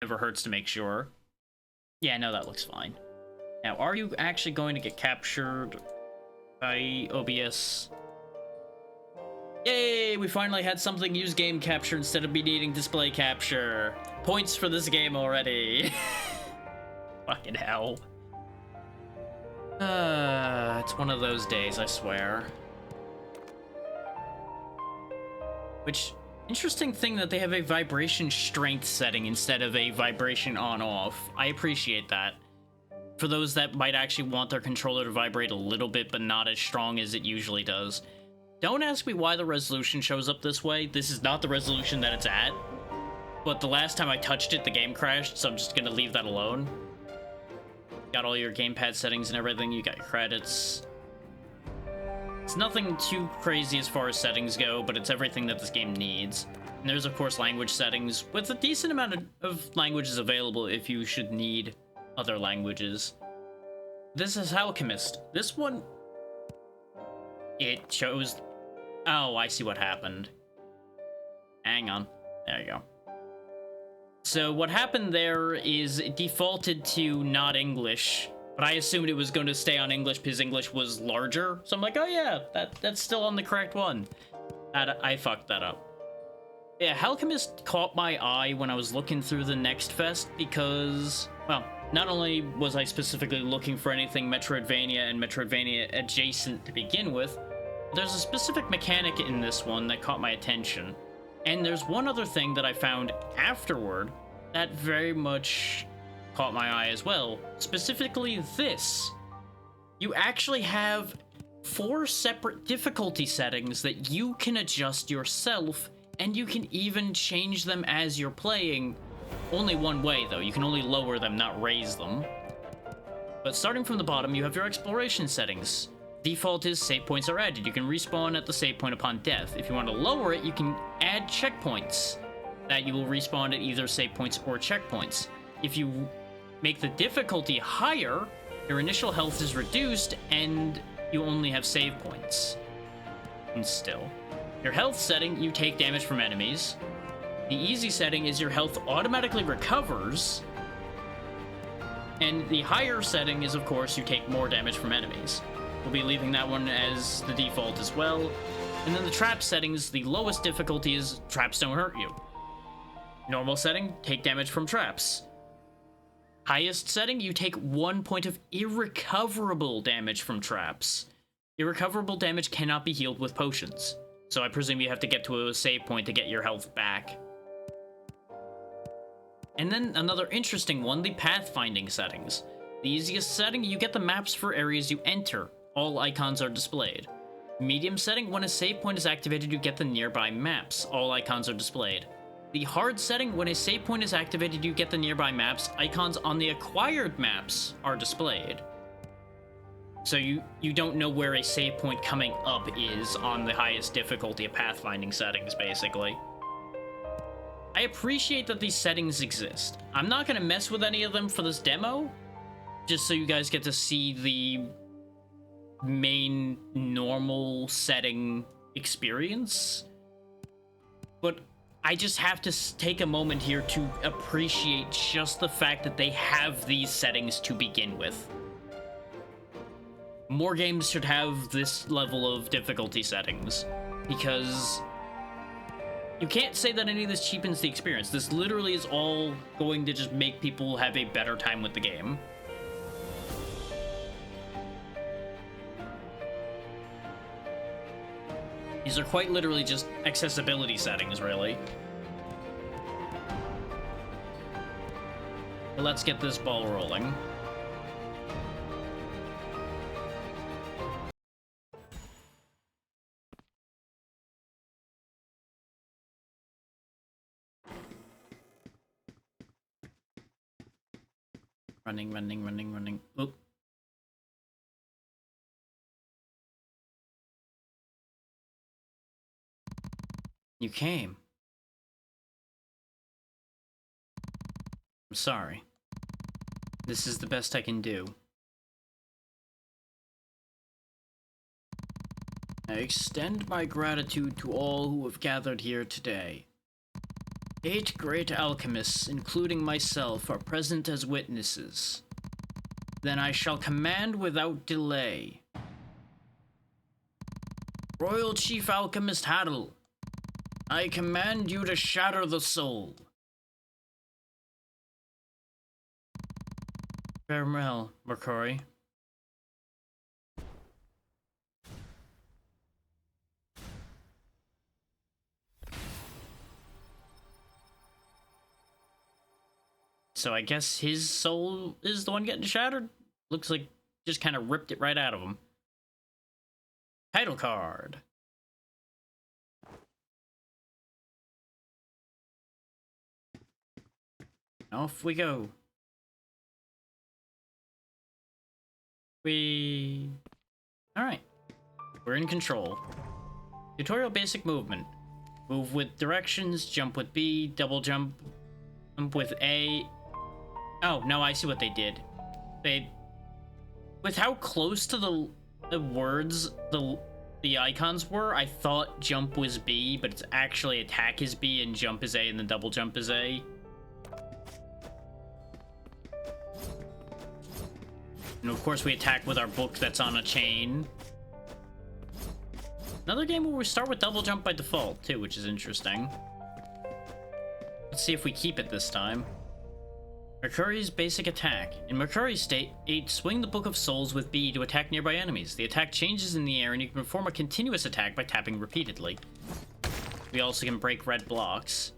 Never hurts to make sure. Yeah, no, that looks fine. Now, are you actually going to get captured by OBS? Yay! We finally had something use game capture instead of me needing display capture. Points for this game already. Fucking hell. It's one of those days, I swear. Which, interesting thing that they have a vibration strength setting instead of a vibration on-off. I appreciate that. For those that might actually want their controller to vibrate a little bit, but not as strong as it usually does. Don't ask me why the resolution shows up this way. This is not the resolution that it's at. But the last time I touched it, the game crashed, so I'm just gonna leave that alone. Got all your gamepad settings and everything, you got your credits. It's nothing too crazy as far as settings go, but it's everything that this game needs. And there's, of course, language settings, with a decent amount of languages available if you should need other languages. This is Halchemist. This one, it shows... Oh, I see what happened. Hang on. There you go. So what happened there is it defaulted to not English, but I assumed it was going to stay on English because English was larger. So I'm like, oh yeah, that's still on the correct one. I fucked that up. Yeah, Halchemist caught my eye when I was looking through the Next Fest because, well, not only was I specifically looking for anything Metroidvania and Metroidvania adjacent to begin with, there's a specific mechanic in this one that caught my attention. And there's one other thing that I found afterward that very much caught my eye as well. Specifically this. You actually have 4 separate difficulty settings that you can adjust yourself, and you can even change them as you're playing. Only one way, though. You can only lower them, not raise them. But starting from the bottom, you have your exploration settings. Default is save points are added. You can respawn at the save point upon death. If you want to lower it, you can add checkpoints that you will respawn at either save points or checkpoints. If you make the difficulty higher, your initial health is reduced and you only have save points. And still. Your health setting, you take damage from enemies. The easy setting is your health automatically recovers. And the higher setting is, of course, you take more damage from enemies. We'll be leaving that one as the default as well. And then the trap settings, the lowest difficulty is traps don't hurt you. Normal setting, take damage from traps. Highest setting, you take 1 point of irrecoverable damage from traps. Irrecoverable damage cannot be healed with potions. So I presume you have to get to a save point to get your health back. And then another interesting one, the pathfinding settings. The easiest setting, you get the maps for areas you enter. All icons are displayed. Medium setting, when a save point is activated, you get the nearby maps. All icons are displayed. The hard setting, when a save point is activated, you get the nearby maps. Icons on the acquired maps are displayed. So you don't know where a save point coming up is on the highest difficulty of pathfinding settings, basically. I appreciate that these settings exist. I'm not going to mess with any of them for this demo, just so you guys get to see the main normal setting experience. But I just have to take a moment here to appreciate just the fact that they have these settings to begin with. More games should have this level of difficulty settings, because you can't say that any of this cheapens the experience. This literally is all going to just make people have a better time with the game. These are quite literally just accessibility settings, really. But let's get this ball rolling. Running. Oop. You came. I'm sorry. This is the best I can do. I extend my gratitude to all who have gathered here today. 8 great alchemists, including myself, are present as witnesses. Then I shall command without delay. Royal Chief Alchemist Haddle, I command you to shatter the soul. Farewell, Mercury. So I guess his soul is the one getting shattered? Looks like just kind of ripped it right out of him. Title card. Off we go. Alright. We're in control. Tutorial basic movement. Move with directions, jump with B, double jump with A. Oh, no, I see what they did. With how close to the words the icons were, I thought jump was B, but it's actually attack is B and jump is A and then double jump is A. And of course we attack with our book that's on a chain. Another game where we start with double jump by default too, which is interesting. Let's see if we keep it this time. Mercury's basic attack. In Mercury's state, 8, swing the Book of Souls with B to attack nearby enemies. The attack changes in the air and you can perform a continuous attack by tapping repeatedly. We also can break red blocks.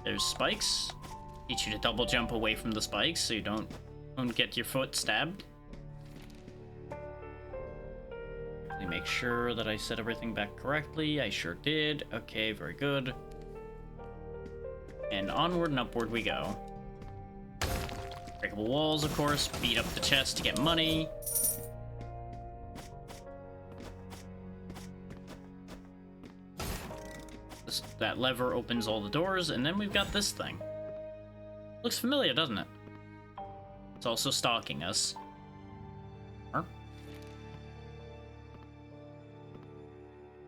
There's spikes. Teach you to double jump away from the spikes so you don't get your foot stabbed. Let me make sure that I set everything back correctly. I sure did. Okay, very good. And onward and upward we go. Breakable walls, of course. Beat up the chest to get money. That lever opens all the doors, and then we've got this thing. Looks familiar, doesn't it? It's also stalking us. Huh?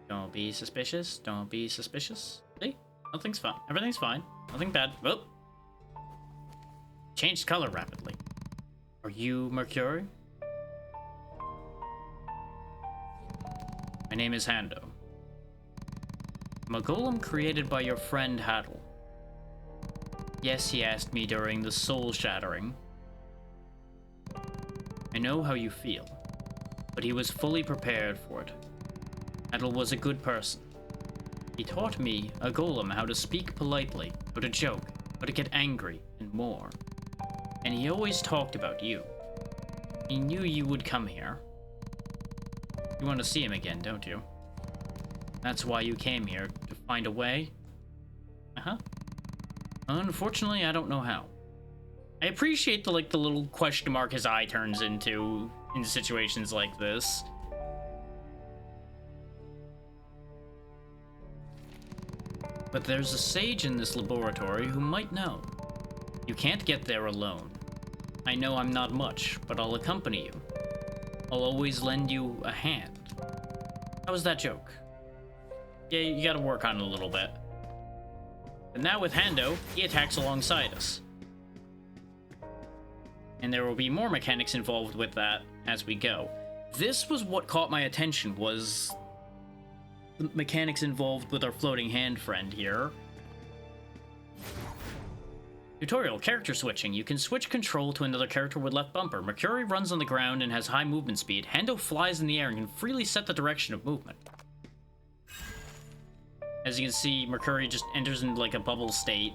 Don't be suspicious. Don't be suspicious. See? Nothing's fine. Everything's fine. Nothing bad. Whoop. Changed color rapidly. Are you Mercury? My name is Hando. I'm a golem created by your friend Haddle. Yes, he asked me during the soul shattering. I know how you feel, but he was fully prepared for it. Haddle was a good person. He taught me, a golem, how to speak politely, how to joke, how to get angry, and more. And he always talked about you. He knew you would come here. You want to see him again, don't you? That's why you came here, to find a way? Uh-huh. Unfortunately, I don't know how. I appreciate the little question mark his eye turns into in situations like this. But there's a sage in this laboratory who might know. You can't get there alone. I know I'm not much, but I'll accompany you. I'll always lend you a hand. How was that joke? Yeah, you gotta work on it a little bit. And now with Hando, he attacks alongside us. And there will be more mechanics involved with that as we go. This was what caught my attention, was the mechanics involved with our floating hand friend here. Tutorial, character switching. You can switch control to another character with left bumper. Mercury runs on the ground and has high movement speed. Hando flies in the air and can freely set the direction of movement. As you can see, Mercury just enters into like a bubble state,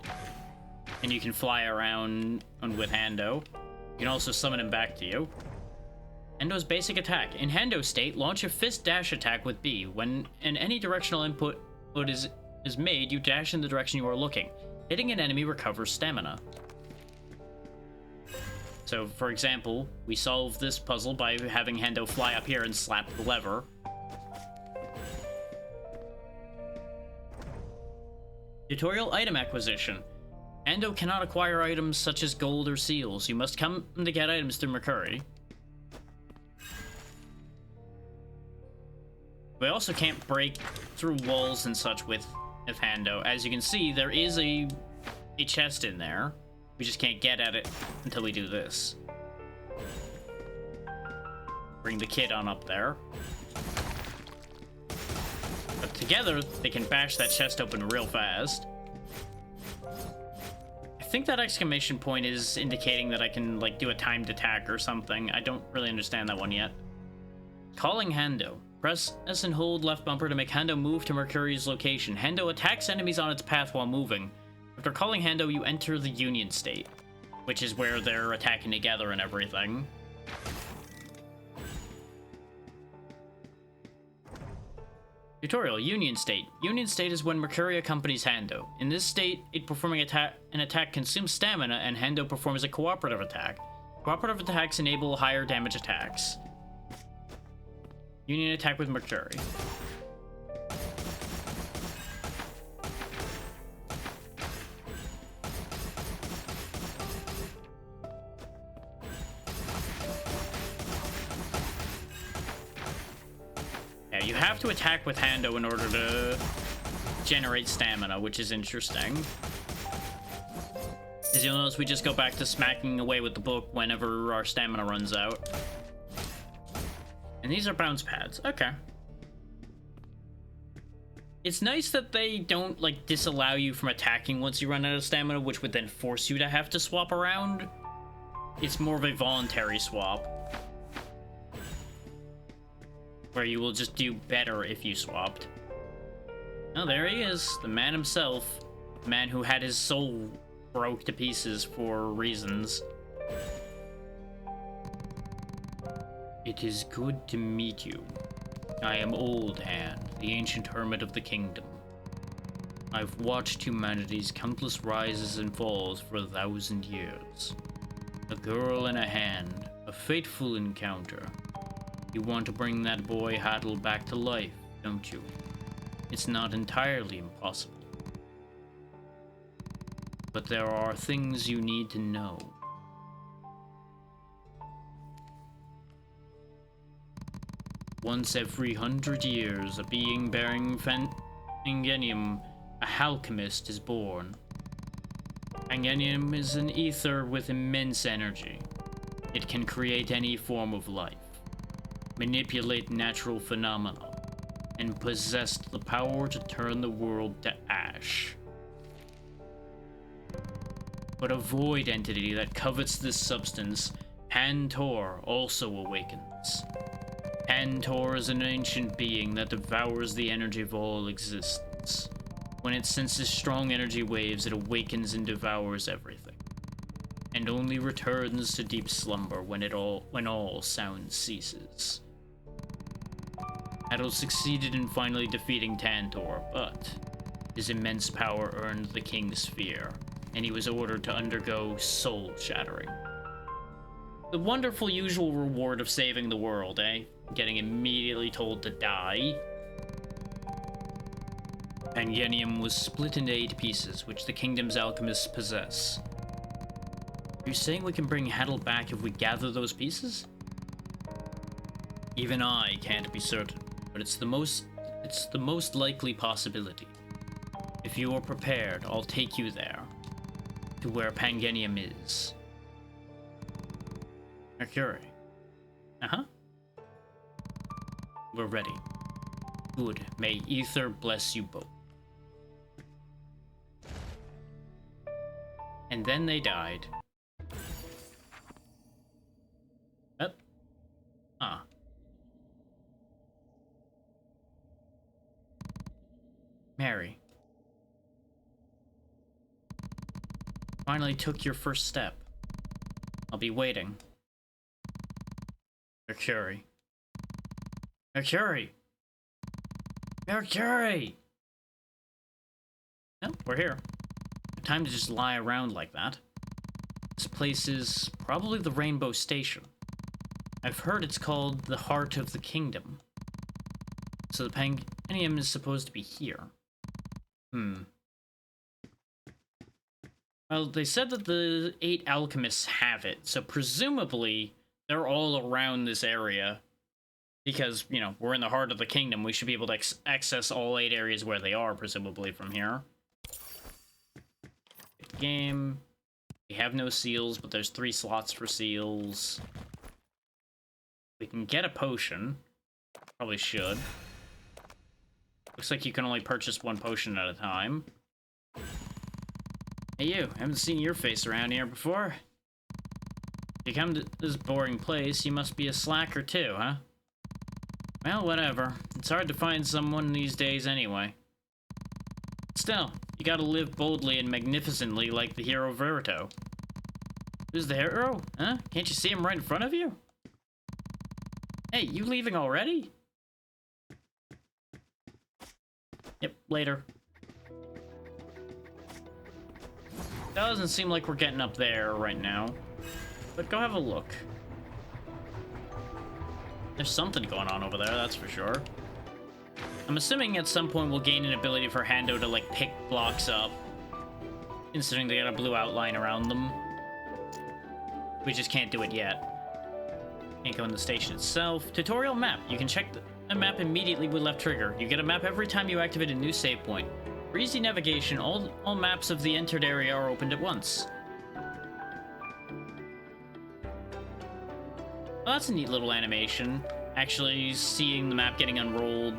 and you can fly around with Hando. You can also summon him back to you. Hando's basic attack. In Hando's state, launch a fist dash attack with B. When any directional input is made, you dash in the direction you are looking. Hitting an enemy recovers stamina. So, for example, we solve this puzzle by having Hando fly up here and slap the lever. Tutorial item acquisition. Hando cannot acquire items such as gold or seals. You must come to get items through Mercury. We also can't break through walls and such with of Hando. As you can see, there is a chest in there. We just can't get at it until we do this. Bring the kid on up there. But together, they can bash that chest open real fast. I think that exclamation point is indicating that I can, like, do a timed attack or something. I don't really understand that one yet. Calling Hando. Press S and hold left bumper to make Hando move to Mercuri's location. Hando attacks enemies on its path while moving. After calling Hando, you enter the Union State, which is where they're attacking together and everything. Tutorial, Union State. Union State is when Mercury accompanies Hando. In this state, it performing an attack consumes stamina, and Hando performs a cooperative attack. Cooperative attacks enable higher damage attacks. Union attack with Mercury. Yeah, you have to attack with Hando in order to generate stamina, which is interesting. As you'll notice, we just go back to smacking away with the book whenever our stamina runs out. And these are bounce pads. Okay. It's nice that they don't, like, disallow you from attacking once you run out of stamina, which would then force you to have to swap around. It's more of a voluntary swap, where you will just do better if you swapped. Oh, there he is. The man himself. The man who had his soul broke to pieces for reasons. It is good to meet you. I am Old Hand, the ancient hermit of the kingdom. I've watched humanity's countless rises and falls for 1,000 years. A girl and a hand, a fateful encounter. You want to bring that boy Haddle back to life, don't you? It's not entirely impossible. But there are things you need to know. Once every 100 years, a being bearing Fangenium, a Halchemist, is born. Fangenium is an ether with immense energy. It can create any form of life, manipulate natural phenomena, and possess the power to turn the world to ash. But a void entity that covets this substance, Pantor, also awakens. Pantor is an ancient being that devours the energy of all existence. When it senses strong energy waves, it awakens and devours everything, and only returns to deep slumber when all sound ceases. Haddle succeeded in finally defeating Tantor, but his immense power earned the king's fear, and he was ordered to undergo soul shattering. The wonderful usual reward of saving the world, eh? Getting immediately told to die. Fangenium was split into 8 pieces, which the kingdom's alchemists possess. Are you saying we can bring Haddle back if we gather those pieces? Even I can't be certain, but it's the most likely possibility. If you are prepared, I'll take you there, to where Fangenium is. Mercury. Uh-huh. We're ready. Good. May Ether bless you both. And then they died. Yep. Ah. Mary. Finally took your first step. I'll be waiting. Mercury. Mercury! Mercury! No, we're here. No time to just lie around like that. This place is probably the Rainbow Station. I've heard it's called the Heart of the Kingdom. So the Fangenium is supposed to be here. Well, they said that the 8 alchemists have it, so presumably they're all around this area. Because, you know, we're in the heart of the kingdom. We should be able to access all 8 areas where they are, presumably, from here. Game. We have no seals, but there's 3 slots for seals. We can get a potion. Probably should. Looks like you can only purchase 1 potion at a time. Hey you, I haven't seen your face around here before. If you come to this boring place, you must be a slacker too, huh? Well, whatever. It's hard to find someone these days anyway. Still, you gotta live boldly and magnificently like the hero Verito. Who's the hero? Huh? Can't you see him right in front of you? Hey, you leaving already? Yep, later. Doesn't seem like we're getting up there right now. But go have a look. There's something going on over there, that's for sure. I'm assuming at some point we'll gain an ability for Hando to, like, pick blocks up. Considering they got a blue outline around them. We just can't do it yet. Can't go in the station itself. Tutorial map. You can check the map immediately with left trigger. You get a map every time you activate a new save point. For easy navigation, all maps of the entered area are opened at once. Well, that's a neat little animation. Actually seeing the map getting unrolled.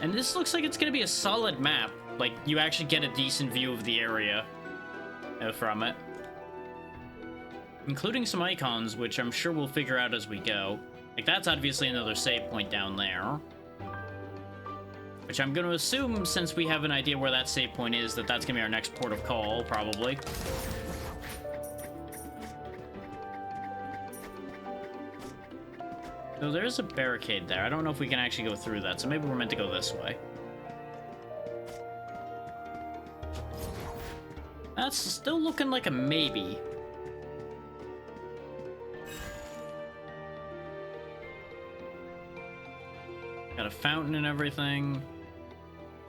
And this looks like it's going to be a solid map. Like, you actually get a decent view of the area from it. Including some icons, which I'm sure we'll figure out as we go. Like, that's obviously another save point down there. Which I'm going to assume, since we have an idea where that save point is, that's going to be our next port of call, probably. So there's a barricade there. I don't know if we can actually go through that, so maybe we're meant to go this way. That's still looking like a maybe. Got a fountain and everything.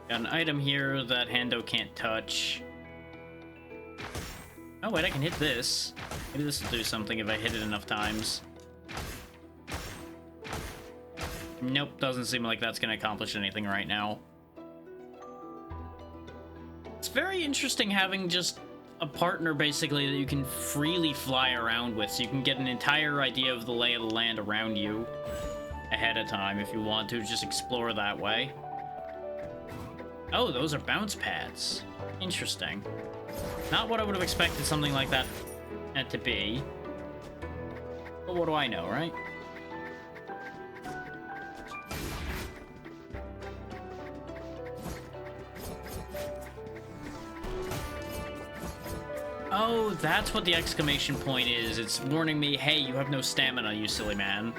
Got an item here that Hando can't touch. Oh wait, I can hit this. Maybe this will do something if I hit it enough times. Nope, doesn't seem like that's going to accomplish anything right now. It's very interesting having just a partner, basically, that you can freely fly around with, so you can get an entire idea of the lay of the land around you ahead of time if you want to just explore that way. Oh, those are bounce pads. Interesting. Not what I would have expected something like that to be. But what do I know, right? Oh, that's what the exclamation point is. It's warning me, hey, you have no stamina, you silly man.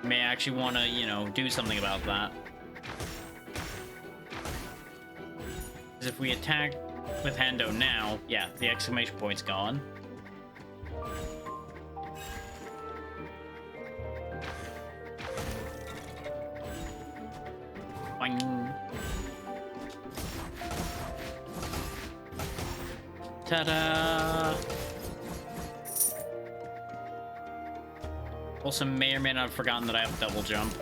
You may actually want to, you know, do something about that. Because if we attack with Hando now, yeah, the exclamation point's gone. Boing. Ta-da! Also may or may not have forgotten that I have double jump.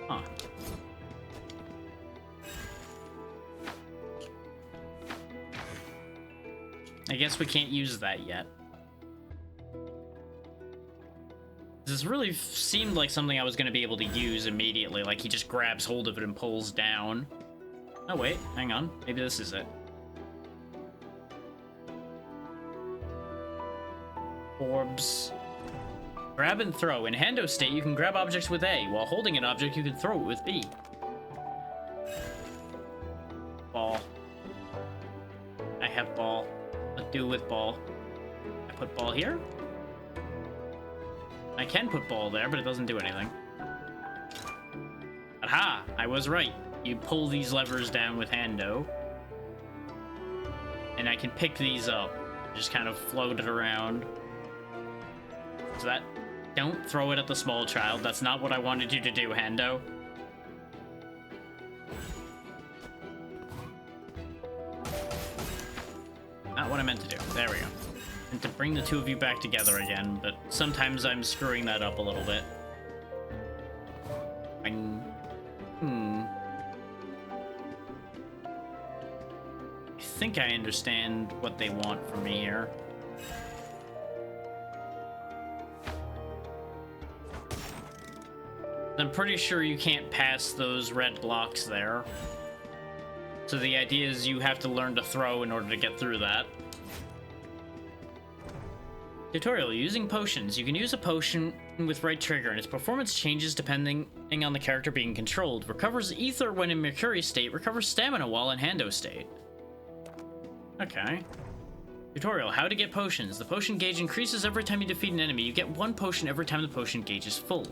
Huh. I guess we can't use that yet. This really seemed like something I was going to be able to use immediately, like he just grabs hold of it and pulls down. Oh wait, hang on, maybe this is it. Orbs. Grab and throw. In Hando state, you can grab objects with A. While holding an object, you can throw it with B. Ball. I have ball. What do with ball? I put ball here? I can put ball there, but it doesn't do anything. Aha! I was right. You pull these levers down with Hando. And I can pick these up. Just kind of float it around. So that... Don't throw it at the small child. That's not what I wanted you to do, Hando. That what I meant to do. There we go. And to bring the two of you back together again, but sometimes I'm screwing that up a little bit. I think I understand what they want from me here. I'm pretty sure you can't pass those red blocks there. So the idea is you have to learn to throw in order to get through that. Tutorial, using potions. You can use a potion with right trigger and its performance changes depending on the character being controlled. Recovers ether when in Mercury state, recovers stamina while in Hando state. Okay. Tutorial, how to get potions. The potion gauge increases every time you defeat an enemy. You get one potion every time the potion gauge is full.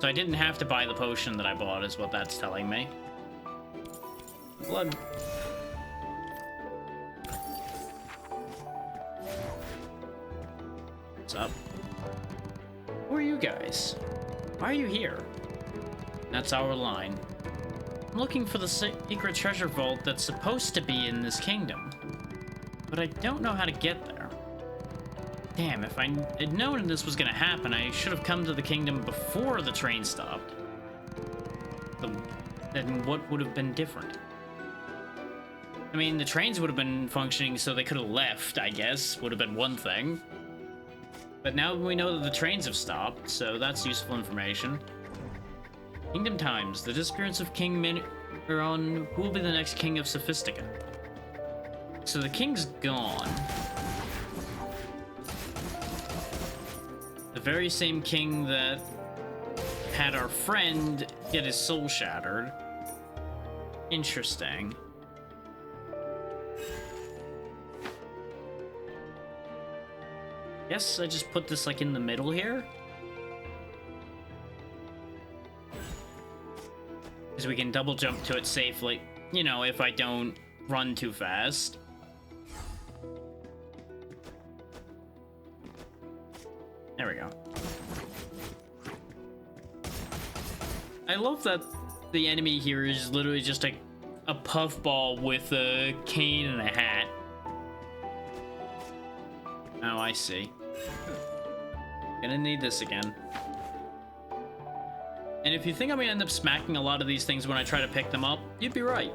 So I didn't have to buy the potion that I bought, is what that's telling me. Blood. What's up? Who are you guys? Why are you here? That's our line. I'm looking for the secret treasure vault that's supposed to be in this kingdom. But I don't know how to get there. Damn, if I had known this was gonna happen, I should have come to the kingdom before the train stopped. Then what would have been different? I mean, the trains would have been functioning so they could have left, I guess. Would have been one thing. But now we know that the trains have stopped, so that's useful information. Kingdom Times. The disappearance of King Mineron. Who will be the next king of Sophistica? So the king's gone. The very same king that had our friend get his soul shattered. Interesting. Guess I just put this like in the middle here. Because we can double jump to it safely. You know, if I don't run too fast. There we go. I love that the enemy here is literally just a puffball with a cane and a hat. Oh, I see. Gonna need this again. And if you think I'm gonna end up smacking a lot of these things when I try to pick them up, you'd be right.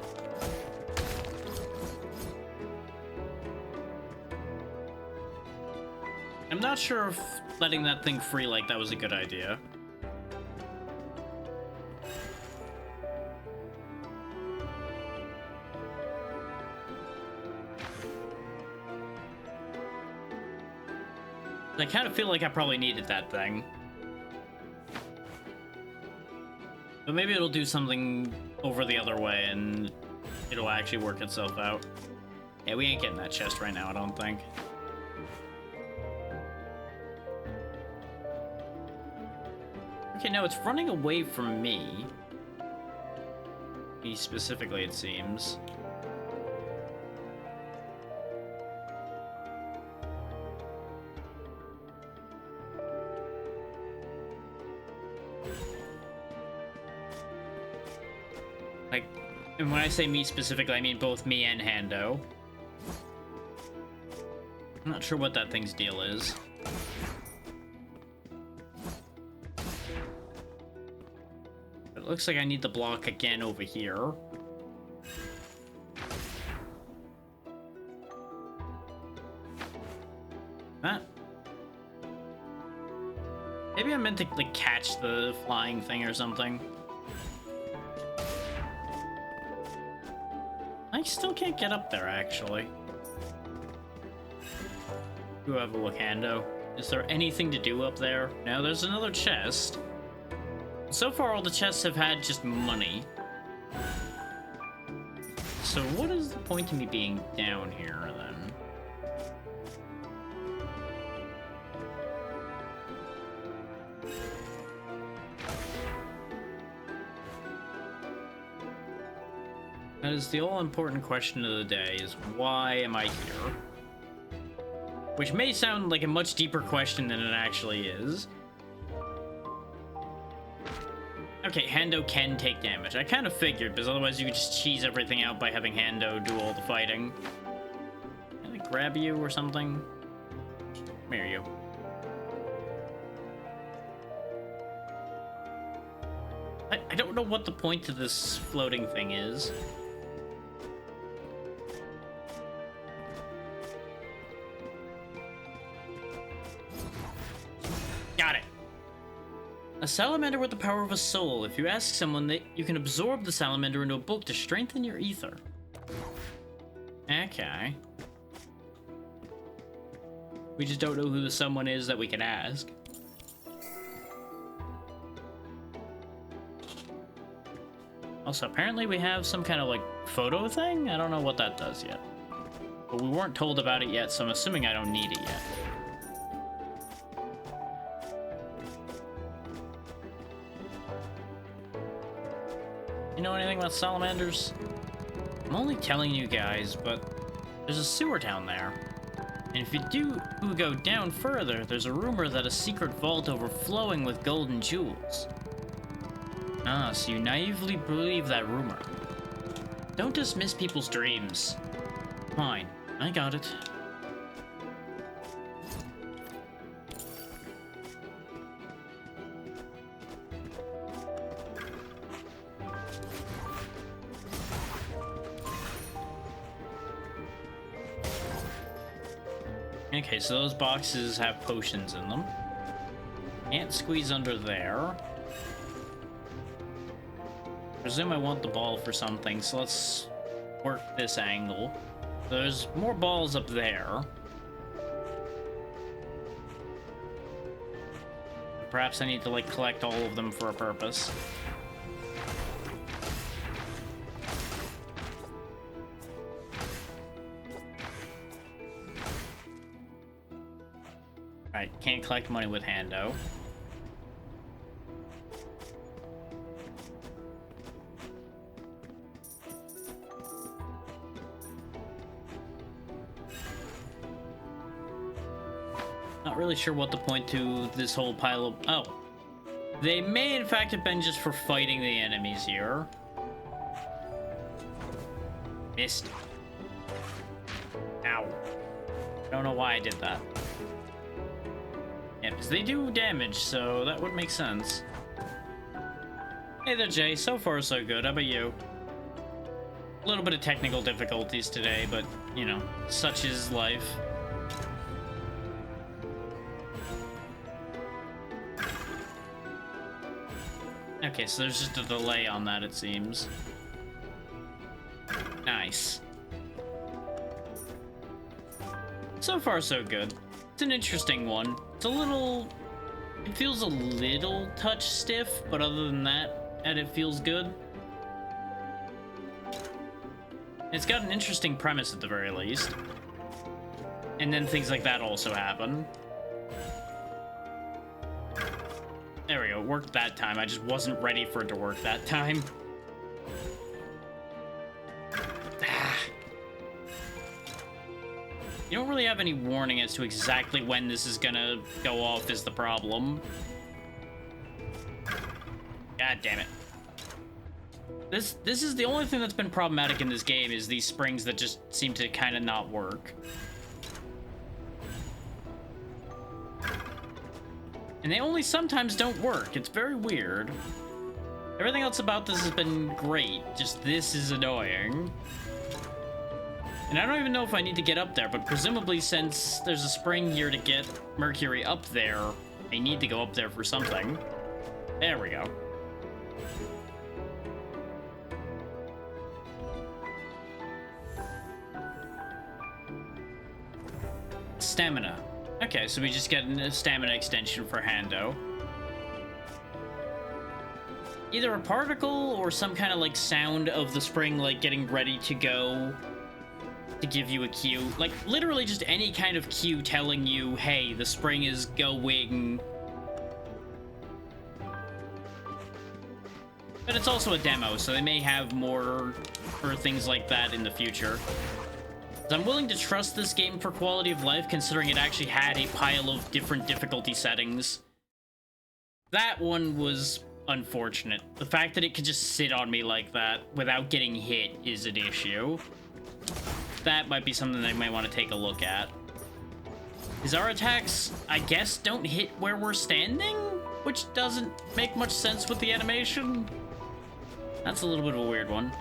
I'm not sure if letting that thing free like that was a good idea. I kind of feel like I probably needed that thing. But maybe it'll do something over the other way and it'll actually work itself out. Yeah, we ain't getting that chest right now, I don't think. Okay, no, it's running away from me. Me specifically, it seems. Like, and when I say me specifically, I mean both me and Hando. I'm not sure what that thing's deal is. It looks like I need the block again over here. That. Maybe I meant to like catch the flying thing or something. I still can't get up there, actually. Do have a look, Hando. Is there anything to do up there? No, there's another chest. So far, all the chests have had just money. So what is the point of me being down here, then? That is the all-important question of the day, is why am I here? Which may sound like a much deeper question than it actually is. Okay, Hando can take damage. I kind of figured, because otherwise you could just cheese everything out by having Hando do all the fighting. And grab you or something? Where are you? I don't know what the point to this floating thing is. Got it. A salamander with the power of a soul. If you ask someone, you can absorb the salamander into a book to strengthen your ether. Okay. We just don't know who the someone is that we can ask. Also, apparently we have some kind of, like, photo thing? I don't know what that does yet. But we weren't told about it yet, so I'm assuming I don't need it yet. You know anything about salamanders? I'm only telling you guys, but there's a sewer down there. And if you do go down further, there's a rumor that a secret vault overflowing with golden jewels. Ah, so you naively believe that rumor. Don't dismiss people's dreams. Fine, I got it. Okay, so those boxes have potions in them. Can't squeeze under there. Presume I want the ball for something, so let's work this angle. There's more balls up there. Perhaps I need to, like, collect all of them for a purpose. Alright, can't collect money with Hando. Not really sure what the point to this whole pile of... Oh. They may in fact have been just for fighting the enemies here. Missed. Ow. Don't know why I did that. Yeah, because they do damage, so that would make sense. Hey there, Jay. So far, so good. How about you? A little bit of technical difficulties today, but, you know, such is life. Okay, so there's just a delay on that, it seems. Nice. So far, so good. It's an interesting one. It's a little... It feels a little touch stiff, but other than that, it feels good. It's got an interesting premise at the very least. And then things like that also happen. There we go, it worked that time. I just wasn't ready for it to work that time. You don't really have any warning as to exactly when this is gonna go off is the problem. God damn it. This is the only thing that's been problematic in this game is these springs that just seem to kind of not work. And they only sometimes don't work. It's very weird. Everything else about this has been great. Just this is annoying. And I don't even know if I need to get up there, but presumably since there's a spring here to get Mercury up there, I need to go up there for something. There we go. Stamina. Okay, so we just get a stamina extension for Hando. Either a particle or some kind of, like, sound of the spring, like, getting ready to go to give you a cue. Like, literally just any kind of cue telling you, hey, the spring is going. But it's also a demo, so they may have more for things like that in the future. I'm willing to trust this game for quality of life, considering it actually had a pile of different difficulty settings. That one was unfortunate. The fact that it could just sit on me like that without getting hit is an issue. that might be something that I might want to take a look at. Is our attacks, I guess, don't hit where we're standing? Which doesn't make much sense with the animation. That's a little bit of a weird one.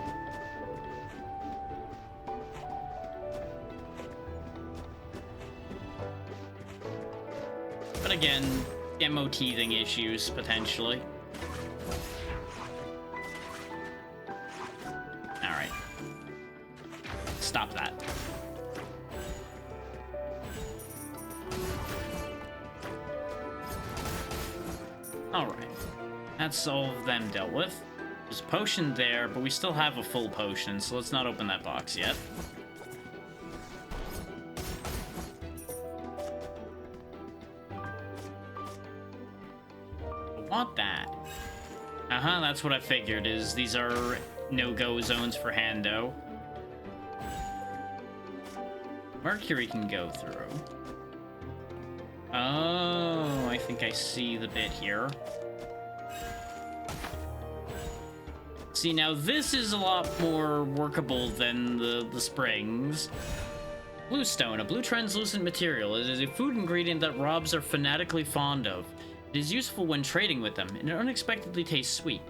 But again, demo teething issues, potentially. Alright. Stop that. Alright. That's all of them dealt with. There's a potion there, but we still have a full potion, so let's not open that box yet. Want that. That's what I figured, is these are no-go zones for Hando. Mercury can go through. Oh, I think I see the bit here. See, now this is a lot more workable than the springs. Bluestone, a blue translucent material. It is a food ingredient that robs are fanatically fond of. It is useful when trading with them, and it unexpectedly tastes sweet.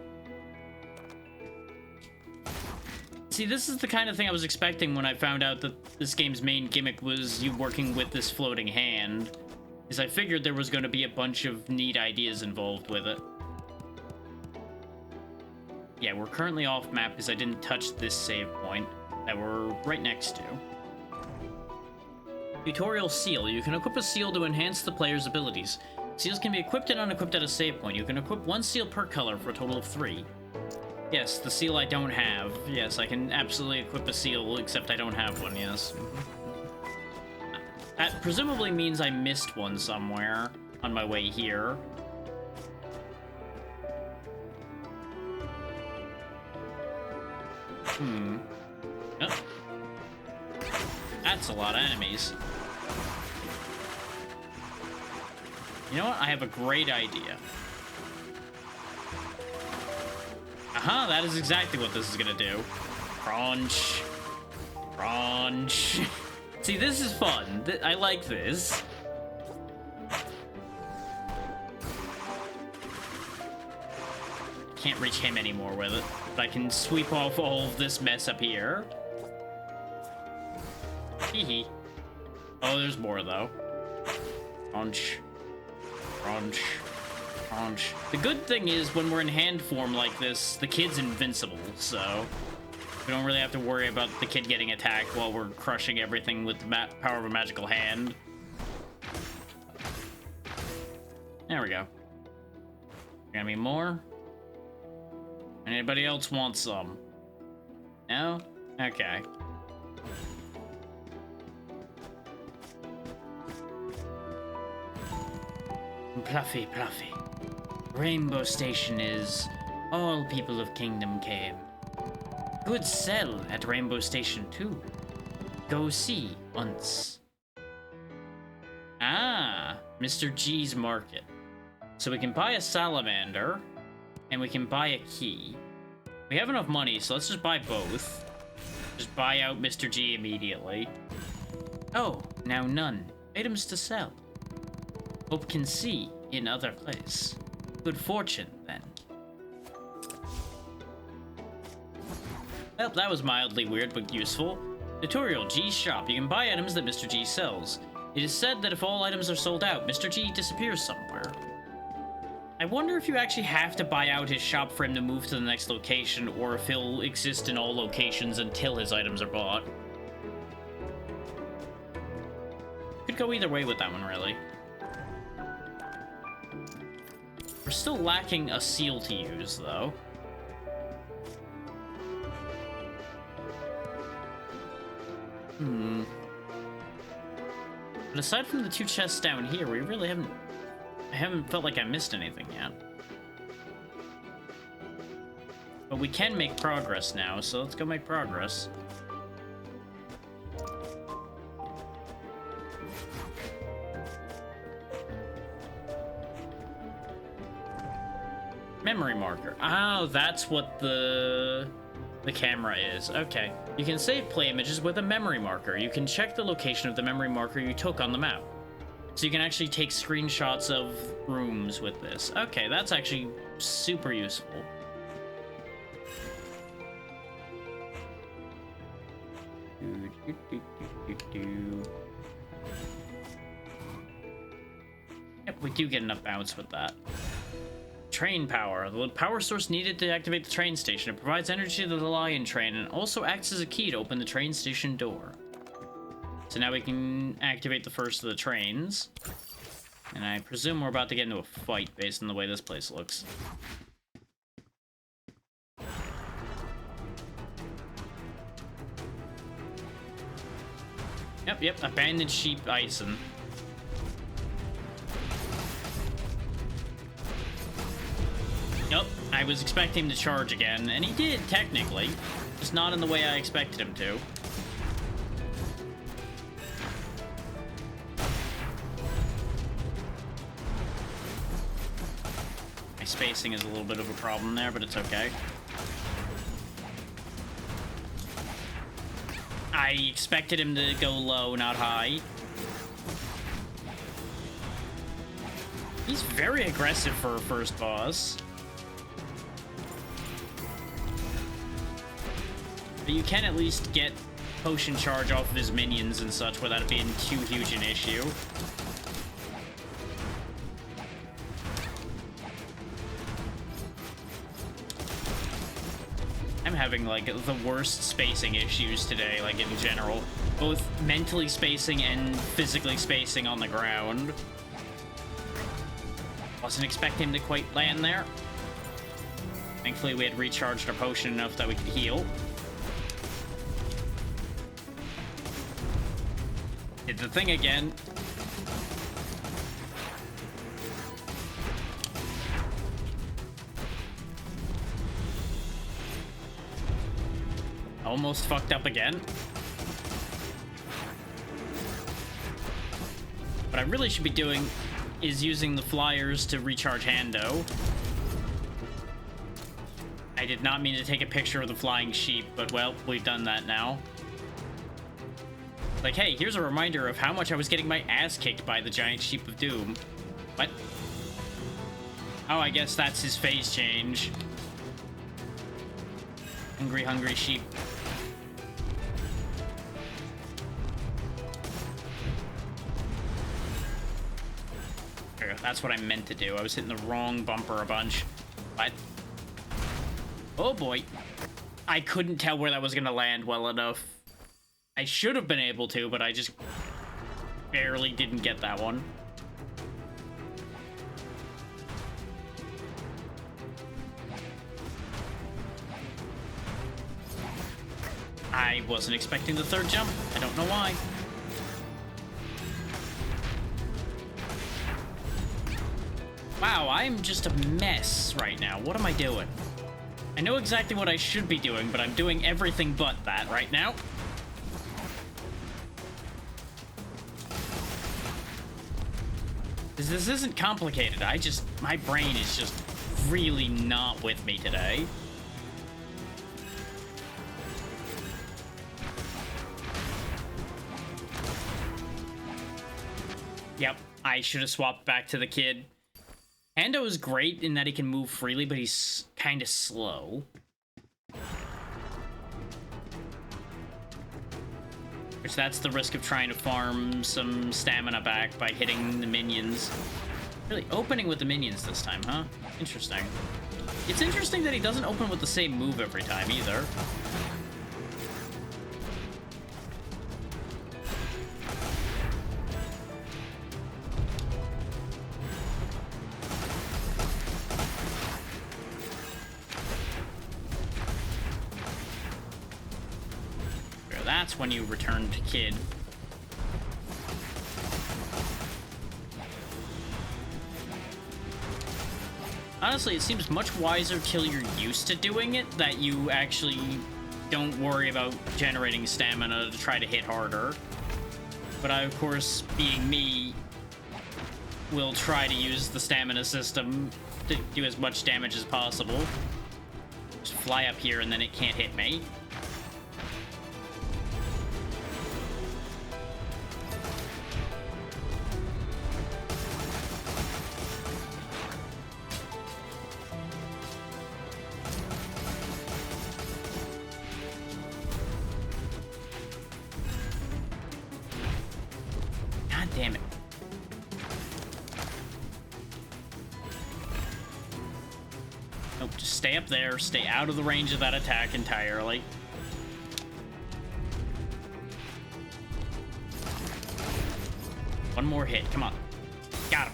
See, this is the kind of thing I was expecting when I found out that this game's main gimmick was you working with this floating hand. Is I figured there was going to be a bunch of neat ideas involved with it. Yeah, we're currently off map because I didn't touch this save point that we're right next to. Tutorial Seal. You can equip a seal to enhance the player's abilities. Seals can be equipped and unequipped at a save point. You can equip one seal per color for a total of 3. Yes, the seal I don't have. Yes, I can absolutely equip a seal, except I don't have one, yes. That presumably means I missed one somewhere on my way here. Oh. That's a lot of enemies. You know what? I have a great idea. That is exactly what this is gonna do. Crunch. Crunch. See, this is fun. I like this. Can't reach him anymore with it, but I can sweep off all of this mess up here. Hee. Oh, there's more, though. Crunch. Crunch. Crunch. The good thing is, when we're in hand form like this, the kid's invincible, so we don't really have to worry about the kid getting attacked while we're crushing everything with the power of a magical hand. There we go. Got any more? Anybody else want some? No? Okay. Pluffy, Pluffy. Rainbow Station is all people of Kingdom came. Good sell at Rainbow Station too. Go see once. Ah, Mr. G's Market. So we can buy a salamander, and we can buy a key. We have enough money, so let's just buy both. Just buy out Mr. G immediately. Oh, now none. Items to sell. Hope can see in other place. Good fortune, then. Well, that was mildly weird, but useful. Tutorial G's shop. You can buy items that Mr. G sells. It is said that if all items are sold out, Mr. G disappears somewhere. I wonder if you actually have to buy out his shop for him to move to the next location, or if he'll exist in all locations until his items are bought. Could go either way with that one, really. We're still lacking a seal to use, though. But aside from the 2 chests down here, we really haven't... I haven't felt like I missed anything yet. But we can make progress now, so let's go make progress. Memory marker. Oh, that's what the the camera is. Okay. You can save play images with a memory marker. You can check the location of the memory marker you took on the map. So you can actually take screenshots of rooms with this. Okay, that's actually super useful. Yep, we do get enough bounce with that. Train power. The power source needed to activate the train station. It provides energy to the Lion train and also acts as a key to open the train station door. So now we can activate the first of the trains. And I presume we're about to get into a fight based on the way this place looks. Yep, abandoned sheep Ison. Nope, I was expecting him to charge again, and he did, technically. Just not in the way I expected him to. My spacing is a little bit of a problem there, but it's okay. I expected him to go low, not high. He's very aggressive for a first boss. But you can at least get potion charge off of his minions and such without it being too huge an issue. I'm having, like, the worst spacing issues today, like, in general. Both mentally spacing and physically spacing on the ground. Wasn't expecting him to quite land there. Thankfully, we had recharged our potion enough that we could heal. Did the thing again. Almost fucked up again. What I really should be doing is using the flyers to recharge Hando. I did not mean to take a picture of the flying sheep, but well, we've done that now. Like, hey, here's a reminder of how much I was getting my ass kicked by the giant sheep of doom. What? Oh, I guess that's his phase change. Hungry, hungry sheep. That's what I meant to do. I was hitting the wrong bumper a bunch. What? Oh boy. I couldn't tell where that was gonna land well enough. I should have been able to, but I just barely didn't get that one. I wasn't expecting the third jump. I don't know why. Wow, I'm just a mess right now. What am I doing? I know exactly what I should be doing, but I'm doing everything but that right now. This isn't complicated. My brain is just really not with me today. Yep, I should have swapped back to the kid. Hando is great in that he can move freely, but he's kind of slow. Which that's the risk of trying to farm some stamina back by hitting the minions. Really, opening with the minions this time, huh? Interesting. It's interesting that he doesn't open with the same move every time, either. That's when you return to kid. Honestly, it seems much wiser till you're used to doing it that you actually don't worry about generating stamina to try to hit harder. But I, of course, being me, will try to use the stamina system to do as much damage as possible. Just fly up here and then it can't hit me. God damn it. Nope, just stay up there. Stay out of the range of that attack entirely. One more hit. Come on. Got him.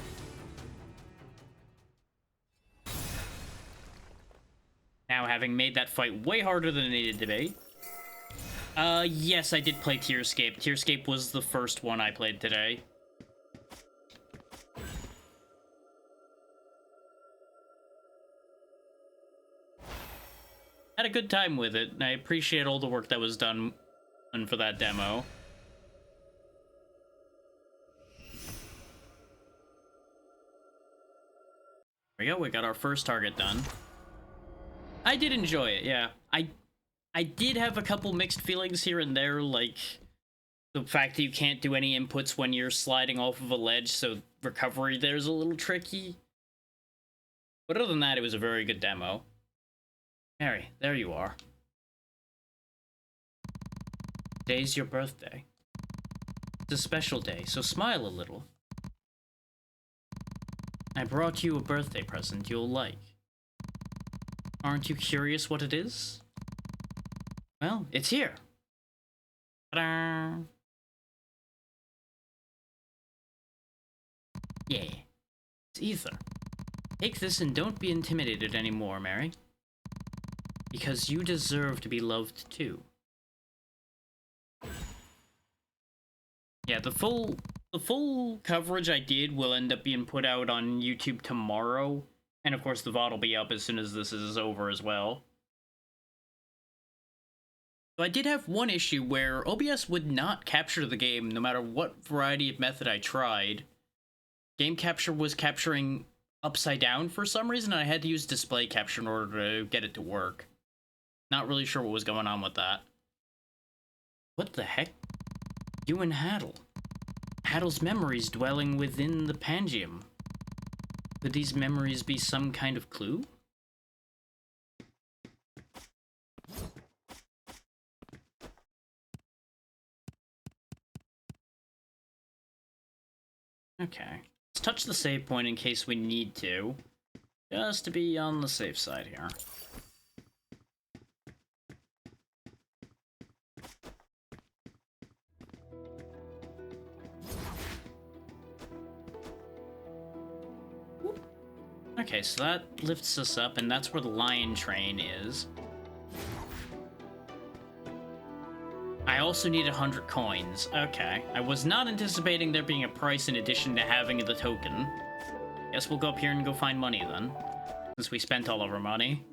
Now, having made that fight way harder than it needed to be. Yes, I did play Tierscape. Tierscape was the first one I played today. Had a good time with it, and I appreciate all the work that was done for that demo. There we go, we got our first target done. I did enjoy it, yeah. I did have a couple mixed feelings here and there, like the fact that you can't do any inputs when you're sliding off of a ledge, so recovery there's a little tricky. But other than that, it was a very good demo. Mary, there you are. Today's your birthday. It's a special day, so smile a little. I brought you a birthday present you'll like. Aren't you curious what it is? Well, it's here. Ta-da! Yeah, it's ether. Take this and don't be intimidated anymore, Mary. Because you deserve to be loved too. Yeah, the full coverage I did will end up being put out on YouTube tomorrow. And of course the VOD will be up as soon as this is over as well. So I did have one issue where OBS would not capture the game no matter what variety of method I tried. Game capture was capturing upside down for some reason, and I had to use display capture in order to get it to work. Not really sure what was going on with that. What the heck? You and Haddle. Haddle's memories dwelling within the Pangium. Could these memories be some kind of clue? Okay. Let's touch the save point in case we need to. Just to be on the safe side here. Okay, so that lifts us up, and that's where the lion train is. I also need 100 coins. Okay. I was not anticipating there being a price in addition to having the token. Guess we'll go up here and go find money then, since we spent all of our money.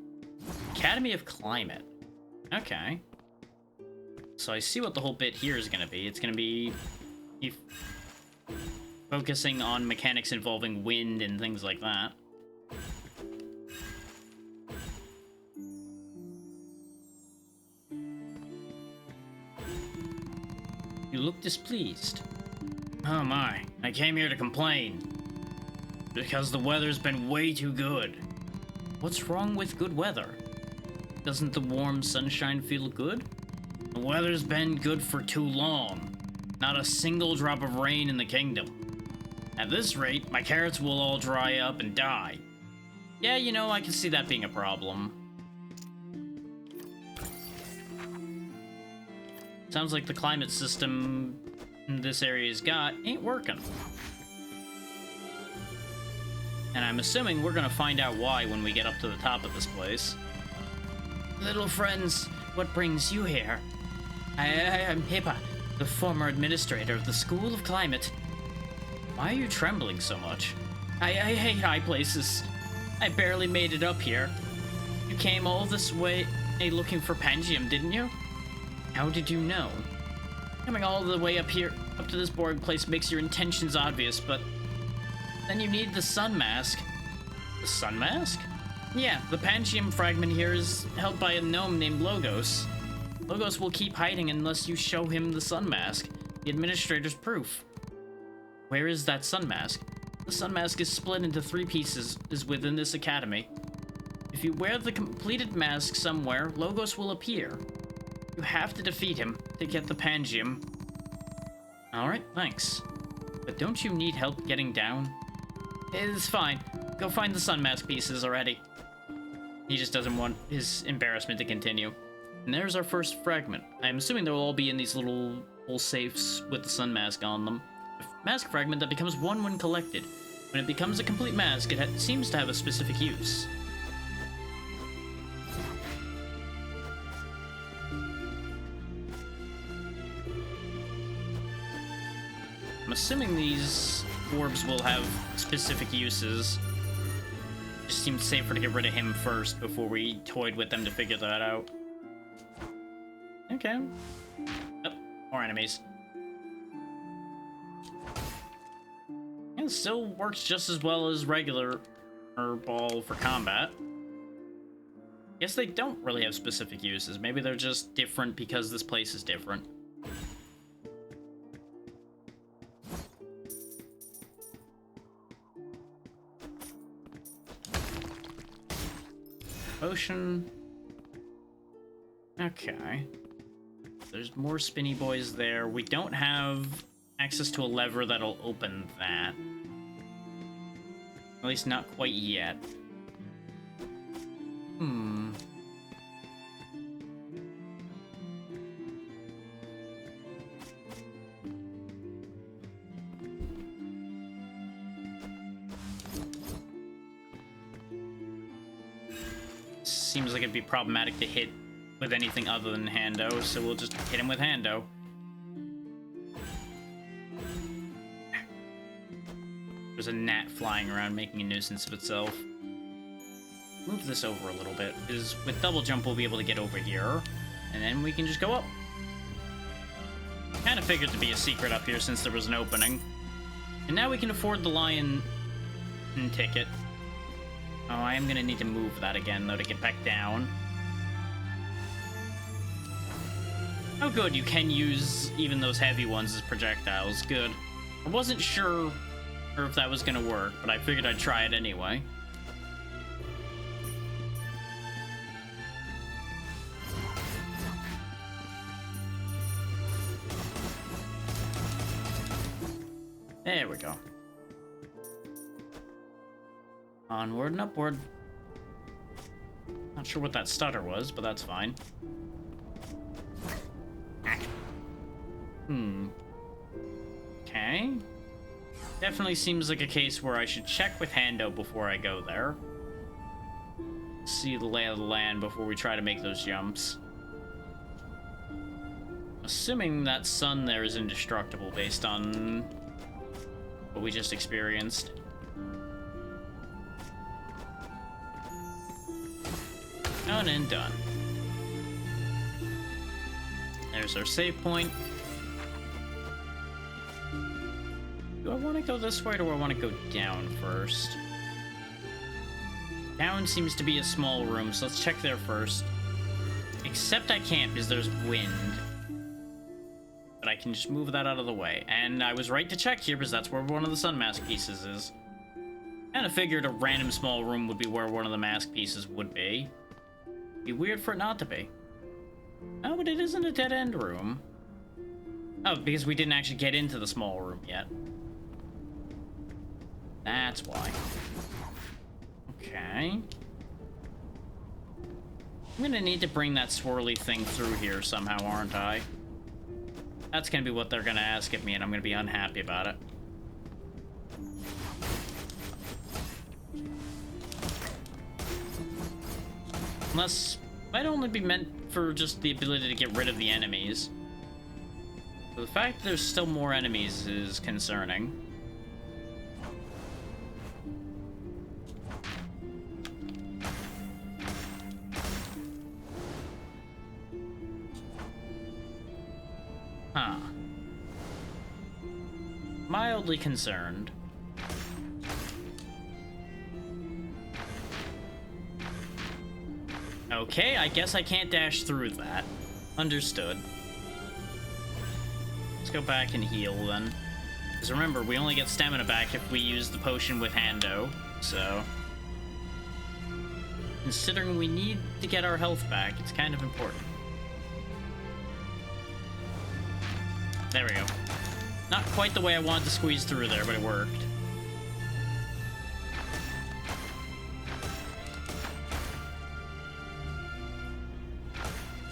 Academy of Climate. Okay. So I see what the whole bit here is going to be. It's going to be focusing on mechanics involving wind and things like that. You look displeased. Oh my, I came here to complain. Because the weather's been way too good. What's wrong with good weather? Doesn't the warm sunshine feel good? The weather's been good for too long. Not a single drop of rain in the kingdom. At this rate, my carrots will all dry up and die. Yeah, you know, I can see that being a problem. Sounds like the climate system this area's got ain't working. And I'm assuming we're gonna find out why when we get up to the top of this place. Little friends, what brings you here? I'm Hippa, the former administrator of the School of Climate. Why are you trembling so much? I hate high places. I barely made it up here. You came all this way looking for Pangium, didn't you? How did you know? Coming all the way up here, up to this boring place makes your intentions obvious, but then you need the sun mask. The sun mask? Yeah, the Pangium fragment here is held by a gnome named Logos. Logos will keep hiding unless you show him the sun mask, the administrator's proof. Where is that sun mask? The sun mask is split into 3 pieces, is within this academy. If you wear the completed mask somewhere, Logos will appear. You have to defeat him to get the Pangium. Alright, thanks. But don't you need help getting down? It's fine. Go find the sun mask pieces already. He just doesn't want his embarrassment to continue. And there's our first fragment. I'm assuming they'll all be in these little safes with the sun mask on them. A mask fragment that becomes 1 when collected. When it becomes a complete mask, it seems to have a specific use. I'm assuming these orbs will have specific uses. Just seems safer to get rid of him first before we toyed with them to figure that out. Okay. Oh, more enemies. It still works just as well as regular ball for combat. Guess they don't really have specific uses. Maybe they're just different because this place is different. Potion. Okay. There's more spinny boys there. We don't have access to a lever that'll open that. At least not quite yet. Seems like it'd be problematic to hit with anything other than Hando, so we'll just hit him with Hando. There's a gnat flying around making a nuisance of itself. Move this over a little bit, because with double jump we'll be able to get over here, and then we can just go up. Kind of figured to be a secret up here since there was an opening. And now we can afford the lion ticket. Oh, I am gonna need to move that again, though, to get back down. Oh, good, you can use even those heavy ones as projectiles. Good. I wasn't sure if that was gonna work, but I figured I'd try it anyway. There we go. Onward and upward. Not sure what that stutter was, but that's fine. Okay. Definitely seems like a case where I should check with Hando before I go there. See the lay of the land before we try to make those jumps. Assuming that sun there is indestructible based on what we just experienced. Done and done. There's our save point. Do I want to go this way or do I want to go down first? Down seems to be a small room, so let's check there first. Except I can't because there's wind. But I can just move that out of the way. And I was right to check here because that's where one of the sun mask pieces is. Kind of figured a random small room would be where one of the mask pieces would be. Be weird for it not to be. Oh, but it isn't a dead-end room. Oh, because we didn't actually get into the small room yet. That's why. Okay. I'm gonna need to bring that swirly thing through here somehow, aren't I? That's gonna be what they're gonna ask of me, and I'm gonna be unhappy about it. Unless it might only be meant for just the ability to get rid of the enemies. So the fact that there's still more enemies is concerning. Huh. Mildly concerned. Okay, I guess I can't dash through that. Understood. Let's go back and heal then. Because remember, we only get stamina back if we use the potion with Hando, so... Considering we need to get our health back, it's kind of important. There we go. Not quite the way I wanted to squeeze through there, but it worked.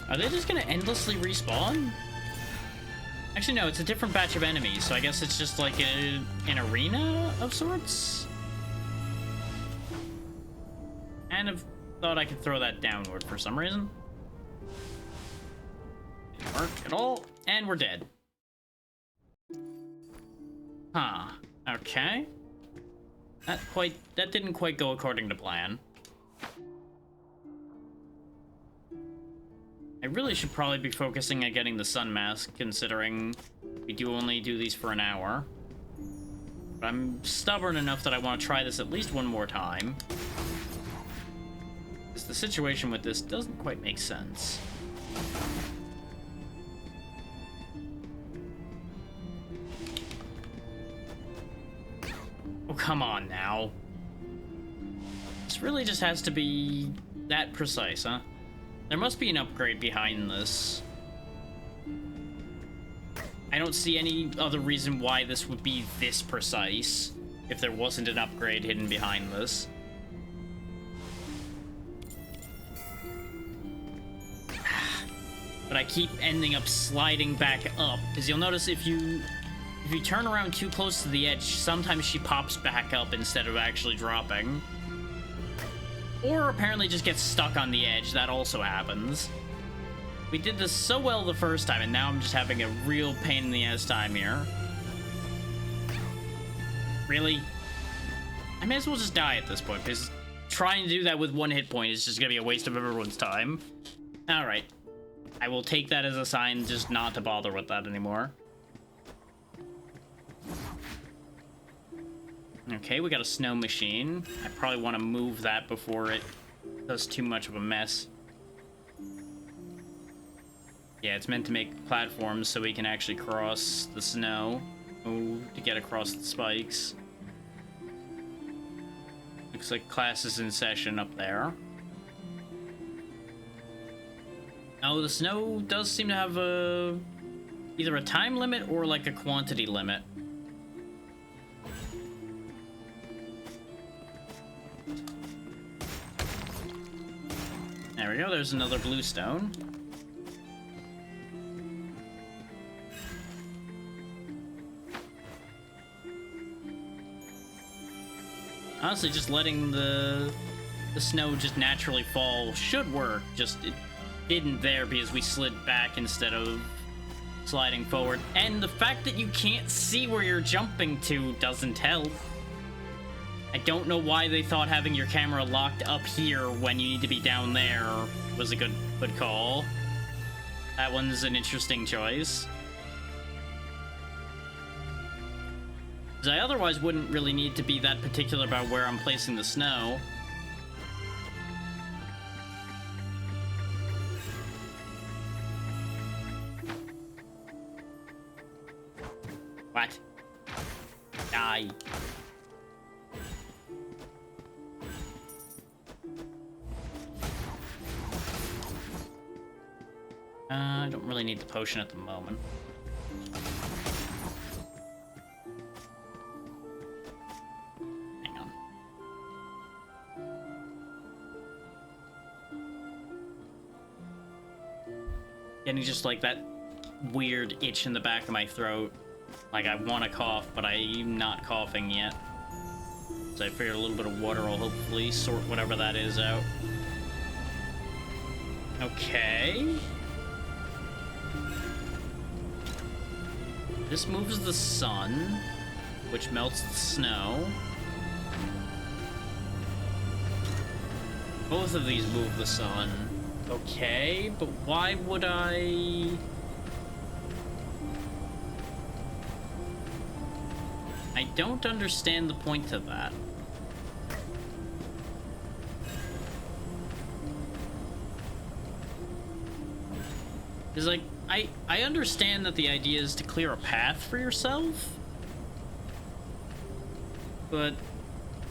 Are they just gonna endlessly respawn? Actually, no, it's a different batch of enemies, so I guess it's just like an arena of sorts? Kind of thought I could throw that downward for some reason. Didn't work at all, and we're dead. Huh. Okay. That didn't quite go according to plan. I really should probably be focusing on getting the sun mask, considering we do only do these for an hour. But I'm stubborn enough that I want to try this at least one more time. Because the situation with this doesn't quite make sense. Oh, come on now. This really just has to be that precise, huh? There must be an upgrade behind this. I don't see any other reason why this would be this precise if there wasn't an upgrade hidden behind this. But I keep ending up sliding back up, because you'll notice if you turn around too close to the edge, sometimes she pops back up instead of actually dropping. Or apparently just gets stuck on the edge. That also happens. We did this so well the first time, and now I'm just having a real pain in the ass time here. Really? I may as well just die at this point, because trying to do that with one hit point is just gonna be a waste of everyone's time. Alright. I will take that as a sign just not to bother with that anymore. Okay, we got a snow machine. I probably want to move that before it does too much of a mess. Yeah, it's meant to make platforms so we can actually cross the snow to get across the spikes. Looks like class is in session up there. Oh, the snow does seem to have either a time limit or like a quantity limit. There we go, there's another blue stone. Honestly, just letting the snow just naturally fall should work, just it didn't there because we slid back instead of sliding forward. And the fact that you can't see where you're jumping to doesn't help. I don't know why they thought having your camera locked up here when you need to be down there was a good call. That one's an interesting choice. Because I otherwise wouldn't really need to be that particular about where I'm placing the snow. What? Die. I don't really need the potion at the moment. Hang on. Getting just like that weird itch in the back of my throat. Like I want to cough, but I'm not coughing yet. So I figured a little bit of water will hopefully sort whatever that is out. Okay. This moves the sun, which melts the snow. Both of these move the sun. Okay, but why would I... I don't understand the point to that. Is like, I understand that the idea is to clear a path for yourself, but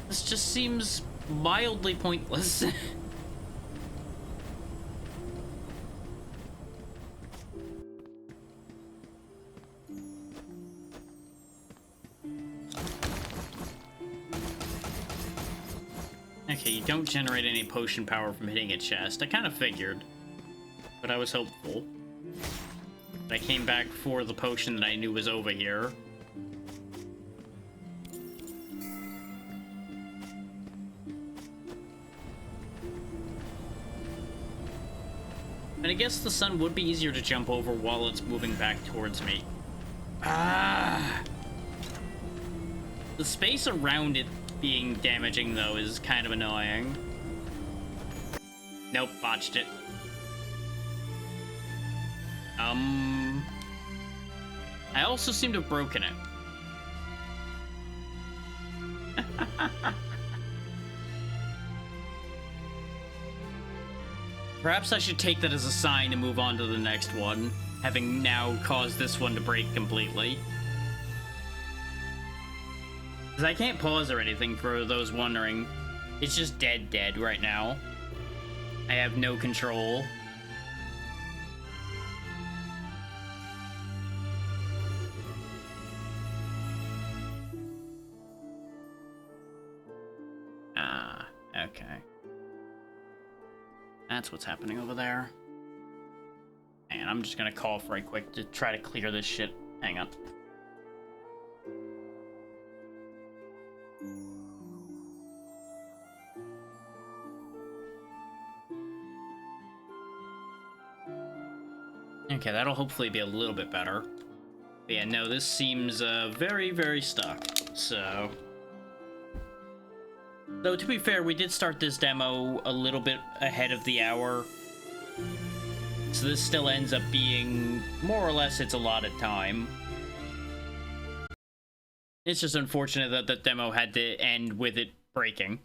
this just seems mildly pointless. Okay, you don't generate any potion power from hitting a chest. I kind of figured, but I was hopeful. I came back for the potion that I knew was over here. And I guess the sun would be easier to jump over while it's moving back towards me. Ah! The space around it being damaging, though, is kind of annoying. Nope, botched it. I also seem to have broken it. Perhaps I should take that as a sign to move on to the next one, having now caused this one to break completely. Because I can't pause or anything for those wondering. It's just dead right now. I have no control. Ah, okay. That's what's happening over there. And I'm just gonna call for right quick to try to clear this shit. Hang on. Okay, that'll hopefully be a little bit better. But yeah, no, this seems very stuck, so... Though, to be fair, we did start this demo a little bit ahead of the hour. So this still ends up being, more or less, its allotted time. It's just unfortunate that the demo had to end with it breaking.